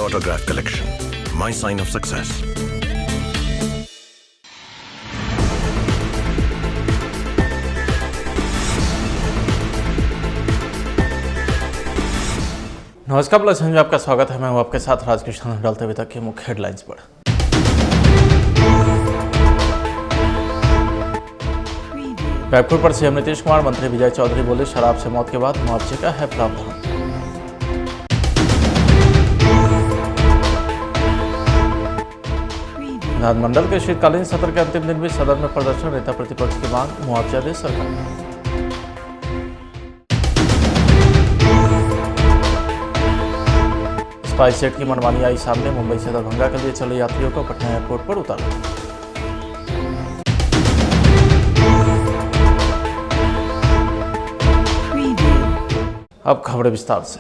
Autograph Collection, my sign of success. नमस्कार plus में आपका स्वागत है। मैं हूं आपके साथ राजकृष्ण। डालते अभी तक के मुख्य हेडलाइंस पर। बैकपुर पर सीएम नीतीश कुमार, मंत्री विजय चौधरी बोले शराब से मौत के बाद मुआवजे का है प्रावधान। विधानमंडल के शीतकालीन सत्र के अंतिम दिन भी सदन में प्रदर्शन, नेता प्रतिपक्ष की मांग मुआवजा दे सरकार। स्पाइस जेट की मनमानी आई सामने, मुंबई से दरभंगा के लिए चले यात्रियों को पटना एयरपोर्ट पर उतारा। अब खबरें विस्तार से।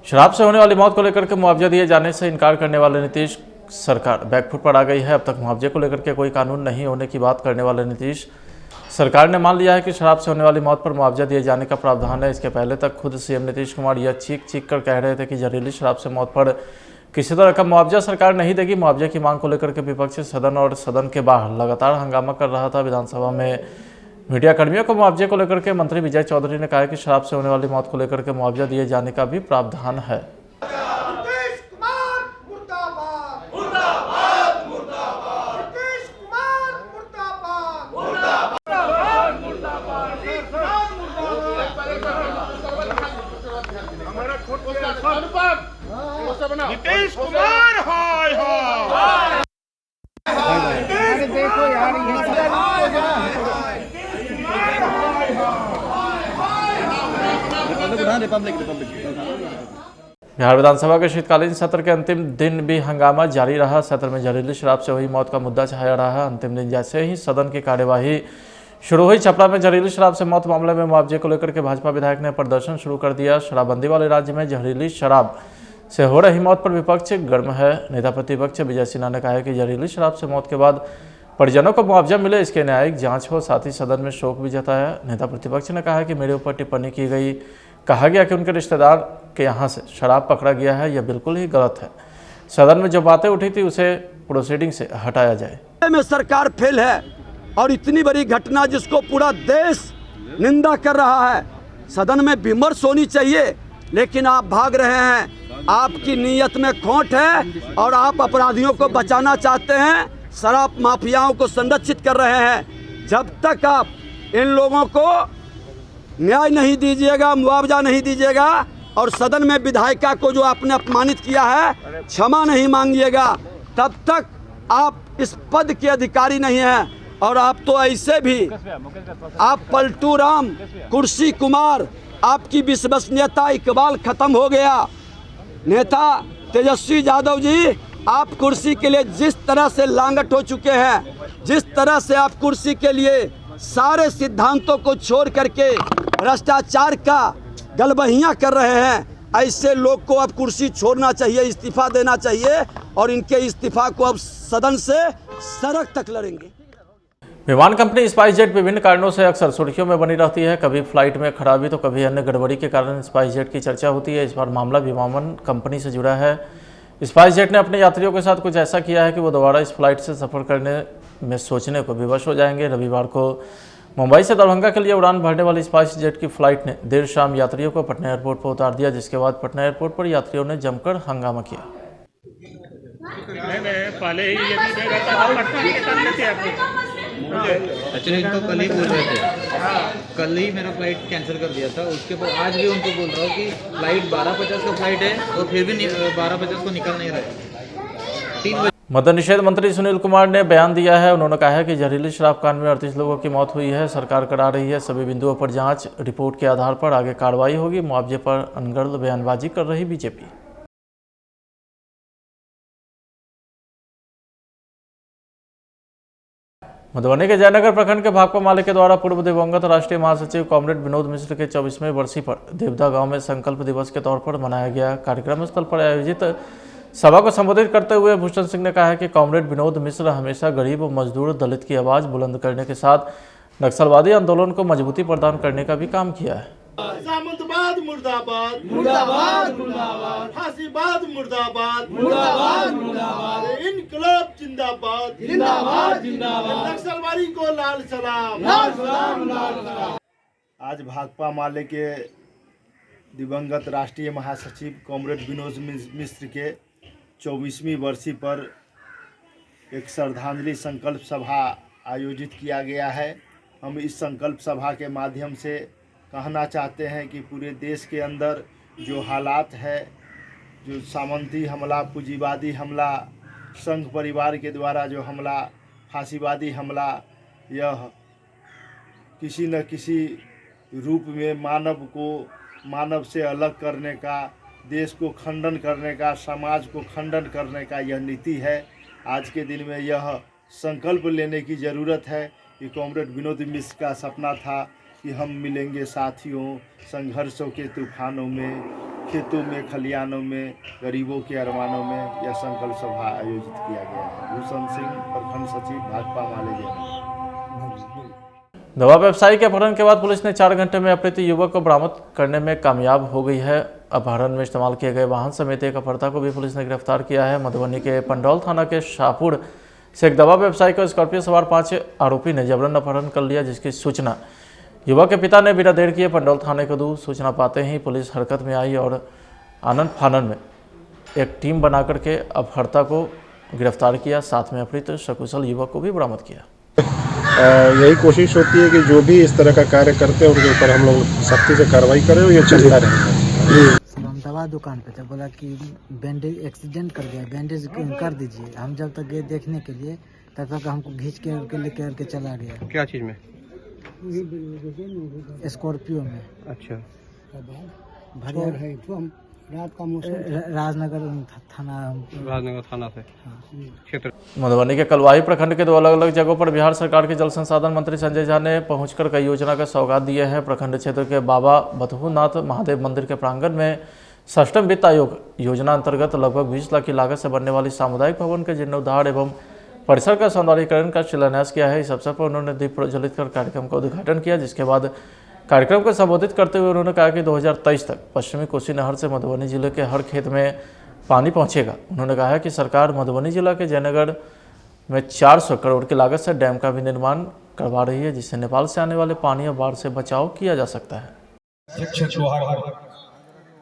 शराब से होने वाली मौत को लेकर के मुआवजा दिए जाने से इनकार करने वाले नीतीश सरकार बैकफुट पर आ गई है। अब तक मुआवजे को लेकर के कोई कानून नहीं होने की बात करने वाले नीतीश सरकार ने मान लिया है कि शराब से होने वाली मौत पर मुआवजा दिए जाने का प्रावधान है। इसके पहले तक खुद सीएम नीतीश कुमार यह चीख कर कह रहे थे कि जहरीली शराब से मौत पर किसी तरह का मुआवजा सरकार नहीं देगी। मुआवजे की मांग को लेकर के विपक्ष सदन और सदन के बाहर लगातार हंगामा कर रहा था। विधानसभा में मीडिया कर्मियों को मुआवजे को लेकर के मंत्री विजय चौधरी ने कहा कि शराब से होने वाली मौत को लेकर के मुआवजा दिए जाने का भी प्रावधान है। नीतीश कुमार हाय हाय। देखो यार बिहार विधानसभा के शीतकालीन सत्र के अंतिम दिन भी हंगामा जारी रहा। सत्र में जहरीली शराब से हुई मौत का मुद्दा छाया रहा। अंतिम दिन जैसे ही सदन की कार्यवाही शुरू हुई, छपरा में जहरीली शराब से मौत मामले में मुआवजे को लेकर के भाजपा विधायक ने प्रदर्शन शुरू कर दिया। शराबबंदी वाले राज्य में जहरीली शराब से हो रही मौत पर विपक्ष गर्म है। नेता प्रतिपक्ष विजय सिन्हा ने कहा है कि जहरीली शराब से मौत के बाद परिजनों को मुआवजा मिले, इसके न्यायिक जांच हो। साथ ही सदन में शोक भी जताया। नेता प्रतिपक्ष ने कहा है कि मेरे ऊपर टिप्पणी की गई, कहा गया कि उनके रिश्तेदार के यहाँ से शराब पकड़ा गया है, यह बिल्कुल ही गलत है। सदन में जो बातें उठी थी उसे प्रोसीडिंग से हटाया जाए। में सरकार फेल है और इतनी बड़ी घटना जिसको पूरा देश निंदा कर रहा है, सदन में विमर्श होनी चाहिए, लेकिन आप भाग रहे हैं। आपकी नीयत में खोट है और आप अपराधियों को बचाना चाहते हैं, शराब माफियाओं को संरक्षित कर रहे हैं। जब तक आप इन लोगों को न्याय नहीं दीजिएगा, मुआवजा नहीं दीजिएगा और सदन में विधायिका को जो आपने अपमानित किया है क्षमा नहीं मांगिएगा, तब तक आप इस पद के अधिकारी नहीं हैं। और आप तो ऐसे भी, आप पलटू राम, कुर्सी कुमार, आपकी विश्वसनीयता इकबाल खत्म हो गया। नेता तेजस्वी यादव जी, आप कुर्सी के लिए जिस तरह से लांगट हो चुके हैं, जिस तरह से आप कुर्सी के लिए सारे सिद्धांतों को छोड़ करके भ्रष्टाचार का गलबहियां कर रहे हैं, ऐसे लोग को अब कुर्सी छोड़ना चाहिए, इस्तीफा देना चाहिए और इनके इस्तीफा को अब सदन से सड़क तक लड़ेंगे। विमान कंपनी स्पाइस जेट विभिन्न कारणों से अक्सर सुर्खियों में बनी रहती है। कभी फ्लाइट में खराबी तो कभी अन्य गड़बड़ी के कारण स्पाइस जेट की चर्चा होती है। इस बार मामला विमान कंपनी से जुड़ा है। स्पाइस जेट ने अपने यात्रियों के साथ कुछ ऐसा किया है कि वो दोबारा इस फ्लाइट से सफ़र करने में सोचने को विवश हो जाएंगे। रविवार को मुंबई से दरभंगा के लिए उड़ान भरने वाली स्पाइस जेट की फ्लाइट ने देर शाम यात्रियों को पटना एयरपोर्ट पर उतार दिया, जिसके बाद पटना एयरपोर्ट पर यात्रियों ने जमकर हंगामा किया। पहले ही ये भी पटना लेते आपको एक्चुअली इनको कल ही बोल रहे थे, कल ही मेरा फ्लाइट कैंसिल कर दिया था। उसके बाद आज भी उनको बोल रहा हूँ कि फ्लाइट 12:50 का फ्लाइट है और फिर भी 12:50 को निकल नहीं रहे। 3 बजे मद्य निषेध मंत्री सुनील कुमार ने बयान दिया है। उन्होंने कहा है कि जहरीली शराब कांड में 38 लोगों की मौत हुई है। सरकार करा रही है सभी बिंदुओं पर जांच, रिपोर्ट के आधार पर आगे कार्रवाई होगी। मुआवजे पर अनगढ़ बयानबाजी कर रही बीजेपी। मधुबनी के जयनगर प्रखंड के भाकपा माले के द्वारा पूर्व दिवंगत राष्ट्रीय महासचिव कॉमरेड विनोद मिश्र के 24वें बरसी पर देवदा गांव में संकल्प दिवस के तौर पर मनाया गया। कार्यक्रम स्थल पर आयोजित सभा को संबोधित करते हुए भूषण सिंह ने कहा कि कॉमरेड विनोद मिश्र हमेशा गरीब, मजदूर, दलित की आवाज़ बुलंद करने के साथ नक्सलवादी आंदोलन को मजबूती प्रदान करने का भी काम किया है। सामंतवाद मुर्दाबाद, मुर्दाबाद मुर्दाबाद, फांसीवाद मुर्दाबाद, मुर्दाबाद मुर्दाबाद, इनकलाब जिंदाबाद, जिंदाबाद जिंदाबाद, नक्सलवादी को लाल सलाम, लाल सलाम, लाल सलाम। आज भाकपा माले के दिवंगत राष्ट्रीय महासचिव कॉमरेड विनोद मिश्र के 24वीं बरसी पर एक श्रद्धांजलि संकल्प सभा आयोजित किया गया है। हम इस संकल्प सभा के माध्यम से कहना चाहते हैं कि पूरे देश के अंदर जो हालात है, जो सामंती हमला, पूंजीवादी हमला, संघ परिवार के द्वारा जो हमला, फांसीवादी हमला, यह किसी न किसी रूप में मानव से अलग करने का, देश को खंडन करने का, समाज को खंडन करने का यह नीति है। आज के दिन में यह संकल्प लेने की ज़रूरत है कि कॉमरेड विनोद मिश्र का सपना था कि हम मिलेंगे साथियों संघर्षों के तूफानों में, खेतों में, खलियानों में, गरीबों के अरमानों में। यह संकल्प सभा आयोजित किया गया है। भूषण सिंह, प्रखंड सचिव, भाकपा माले। दवा व्यवसायी के अपहरण के बाद पुलिस ने 4 घंटे में अपहृत युवक को बरामद करने में कामयाब हो गई है। अपहरण में इस्तेमाल किए गए वाहन समेत एक अपहर्ता को भी पुलिस ने गिरफ्तार किया है। मधुबनी के पंडौल थाना के शाहपुर से एक दवा व्यवसायी को स्कॉर्पियो सवार 5 आरोपी ने जबरन अपहरण कर लिया, जिसकी सूचना युवक के पिता ने बिना देर किए पंडौल थाने को दी। सूचना पाते ही पुलिस हरकत में आई और आनन फानन में एक टीम बनाकर के अपहर्ता को गिरफ्तार किया, साथ में अपहृत सकुशल युवक को भी बरामद किया। यही कोशिश होती है कि जो भी इस तरह का कार्य करते हैं उनके ऊपर हम लोग सख्ती से कार्रवाई करें और ये चलता रहेगा। हम दवा दुकान पे थे, बोला कि बैंडेज एक्सीडेंट कर गया, बैंडेज कर दीजिए। हम जब तक गए देखने के लिए तब तक हमको घींच के लेकर के चला गया। क्या चीज़ में? स्कॉर्पियो में। अच्छा, रात का मौसम, राजनगर थाना से क्षेत्र। मधुबनी के कलवाही प्रखंड के 2 अलग अलग जगहों पर बिहार सरकार के जल संसाधन मंत्री संजय झा ने पहुंचकर कई योजना का सौगात दिए हैं। प्रखंड क्षेत्र के बाबा बथुनाथ महादेव मंदिर के प्रांगण में 6वीं वित्त आयोग योजना अंतर्गत लगभग 20 लाख की लागत से बनने वाली सामुदायिक भवन के जीर्णोद्धार एवं परिसर का सौंदर्यीकरण का शिलान्यास किया है। इस अवसर पर उन्होंने दीप प्रज्वलित कर कार्यक्रम का उद्घाटन किया, जिसके बाद कार्यक्रम को संबोधित करते हुए उन्होंने कहा कि 2023 तक पश्चिमी कोसी नहर से मधुबनी जिले के हर खेत में पानी पहुंचेगा। उन्होंने कहा कि सरकार मधुबनी जिला के जयनगर में 400 करोड़ की लागत से डैम का भी निर्माण करवा रही है, जिससे नेपाल से आने वाले पानी और बाढ़ से बचाव किया जा सकता है।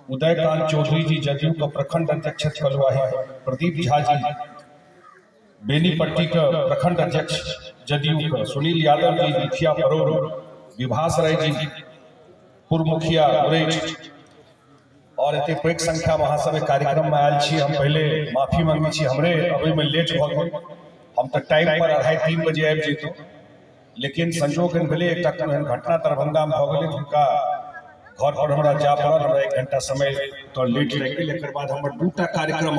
उदयकांत चौधरी जी जदयू का प्रखंड अध्यक्ष कलवाही, प्रदीप झा जी बेनीपट्टी का प्रखंड अध्यक्ष जदयू का, सुनील यादव जी मुखिया परोर, विभास राय जी पूर्व मुखिया उरेज और एते पैघ संख्या में सब कार्यक्रम में आयल छी। हम पहले माफी मांगे छी, हमरे अभी में लेट भ गेल। हम तो टाइम पर 2:30-3 बजे आबि जैतौ, लेकिन संजोग भेले एकटा घटना दरभंगा में भ गेलै, हुनका घर पर हमरा जा पड़ल। हमरा 1 घंटा समय तो लेट लागि गेल। एकर बाद हमर 2टा कार्यक्रम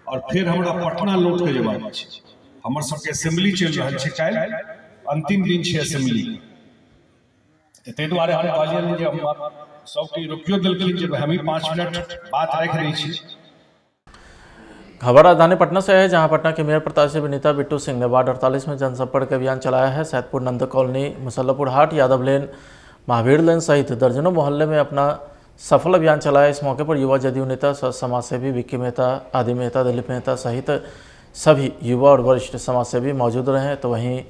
और फिर हमरा पटना लौट के जेबाक छै। हमर सबके असेंबली चल रहल छै, काल्हि अंतिम दिन छै असेंबली। ताहि दुआरे हम कहलिए जे हम सबके रोकियो देलखिन जे हम ही 5 मिनट बात रख रही छी। खबर राजधानी पटना से है, जहां पटना के मेयर प्रत्याशी विनीता बिट्टू सिंह ने वार्ड 48 में जनसंपर्क अभियान चलाया है। सैदपुर नंद कॉलोनी, मुसल्लापुर हाट, यादव लेन, महावीर लेन सहित दर्जनों मोहल्ले में अपना सफल अभियान चलाया। इस मौके पर युवा जदयू नेता, समाजसेवी विक्की मेहता, आदि मेहता, दिलीप मेहता सहित सभी युवा और वरिष्ठ समाजसेवी मौजूद रहे। तो वहीं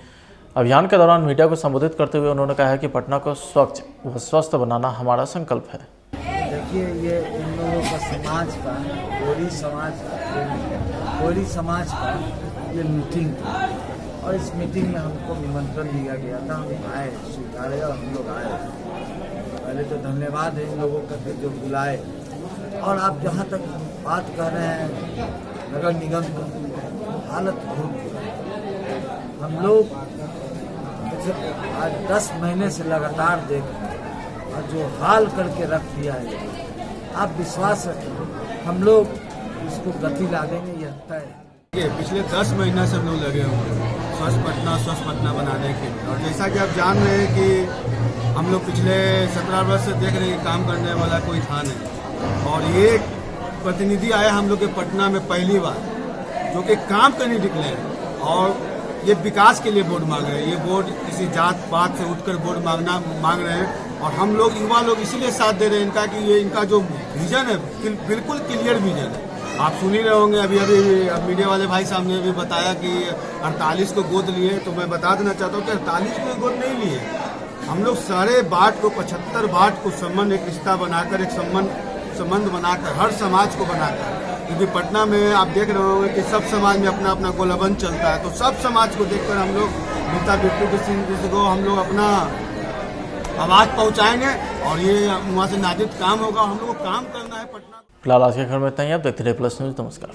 अभियान के दौरान मीडिया को संबोधित करते हुए उन्होंने कहा कि पटना को स्वच्छ व स्वस्थ बनाना हमारा संकल्प है। देखिए, ये इन लोगों का समाज का, कोरी समाज का ये मीटिंग था और इस मीटिंग में हमको निमंत्रण दिया गया था। हम आए, स्वीकारे और हम लोग आए। पहले तो धन्यवाद है इन लोगों का जो बुलाए। और आप जहाँ तक बात कर रहे हैं नगर निगम की हालत बहुत, हम लोग आज 10 महीने से लगातार देख रहे हैं और जो हाल करके रख दिया है, आप विश्वास रखें हम लोग इसको गति ला देंगे, यह तय है। पिछले 10 महीना से हम लोग लगे हुए हैं स्वच्छ पटना बनाने के लिए। और जैसा कि आप जान रहे हैं कि हम लोग पिछले 17 वर्ष से देख रहे हैं कि काम करने वाला कोई था नहीं, और ये प्रतिनिधि आया हम लोग के पटना में पहली बार, जो कि काम करने निकले हैं और ये विकास के लिए वोट मांग रहे हैं। ये वोट किसी जात पात से उठकर वोट मांग रहे हैं, और हम लोग युवा लोग इसीलिए साथ दे रहे हैं इनका कि ये इनका जो विजन है बिल्कुल क्लियर विजन है। आप सुन ही रहे होंगे अभी मीडिया वाले भाई साहब ने भी बताया कि 48 को गोद लिए, तो मैं बता देना चाहता हूँ कि 48 को गोद नहीं लिए, हम लोग सारे बाट को 75 बाट को संबंध एक रिश्ता बनाकर एक संबंध बनाकर हर समाज को बनाकर, क्योंकि पटना में आप देख रहे होंगे कि सब समाज में अपना अपना गोलाबंद चलता है, तो सब समाज को देखकर हम लोग नेता बिट्टू सिंह को हम लोग अपना आवाज पहुंचाएंगे और ये वहाँ से नादित काम होगा। हम लोग को काम करना है पटना। फिलहाल आज के खबर में इतना ही। आप देखते रहिए प्लस न्यूज। नमस्कार।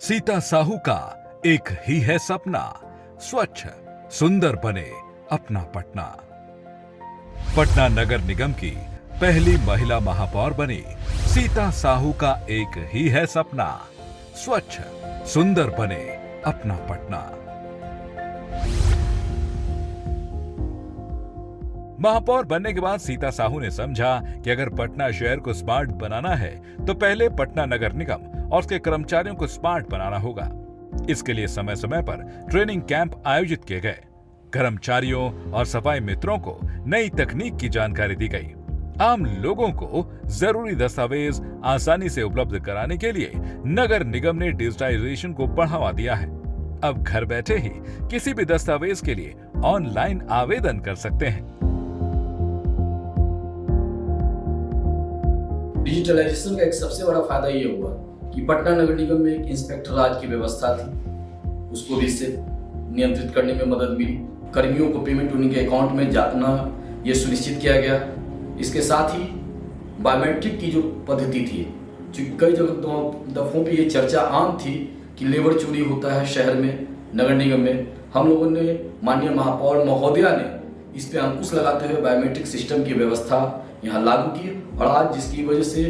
सीता साहू का एक ही है सपना, स्वच्छ सुंदर बने अपना पटना। पटना नगर निगम की पहली महिला महापौर बनी सीता साहू का एक ही है सपना, स्वच्छ सुंदर बने अपना पटना। महापौर बनने के बाद सीता साहू ने समझा कि अगर पटना शहर को स्मार्ट बनाना है तो पहले पटना नगर निगम और उसके कर्मचारियों को स्मार्ट बनाना होगा। इसके लिए समय समय पर ट्रेनिंग कैंप आयोजित किए गए। कर्मचारियों और सफाई मित्रों को नई तकनीक की जानकारी दी गई। आम लोगों को जरूरी दस्तावेज आसानी से उपलब्ध कराने के लिए नगर निगम ने डिजिटाइजेशन को बढ़ावा दिया है। अब घर बैठे ही किसी भी दस्तावेज के लिए ऑनलाइन आवेदन कर सकते हैं। डिजिटलाइजेशन का एक सबसे बड़ा फायदा ये हुआ कि पटना नगर निगम में एक इंस्पेक्टर राज की व्यवस्था थी, उसको भी इससे नियंत्रित करने में मदद मिली। कर्मियों को पेमेंट उनके अकाउंट में जाना ये सुनिश्चित किया गया। इसके साथ ही बायोमेट्रिक की जो पद्धति थी, कई दफों पे ये चर्चा आम थी कि लेबर चोरी होता है शहर में, नगर निगम में। हम लोगों ने माननीय महापौर महोदया ने इस पे अंकुश लगाते हुए बायोमेट्रिक सिस्टम की व्यवस्था यहाँ लागू की और आज जिसकी वजह से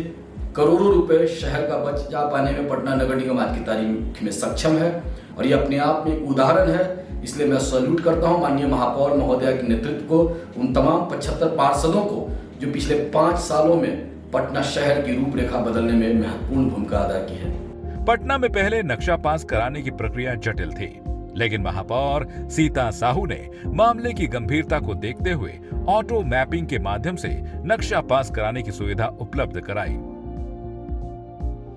करोड़ों रुपए शहर का बच जा पाने में पटना नगर निगम आज की तारीख में सक्षम है और ये अपने आप में एक उदाहरण है। इसलिए मैं सैल्यूट करता हूँ माननीय महापौर महोदया के नेतृत्व को, उन तमाम 75 पार्षदों को जो पिछले 5 सालों में पटना शहर की रूपरेखा बदलने में महत्वपूर्ण भूमिका अदा की है। पटना में पहले नक्शा पास कराने की प्रक्रिया जटिल थी, लेकिन महापौर सीता साहू ने मामले की गंभीरता को देखते हुए ऑटो मैपिंग के माध्यम से नक्शा पास कराने की सुविधा उपलब्ध कराई।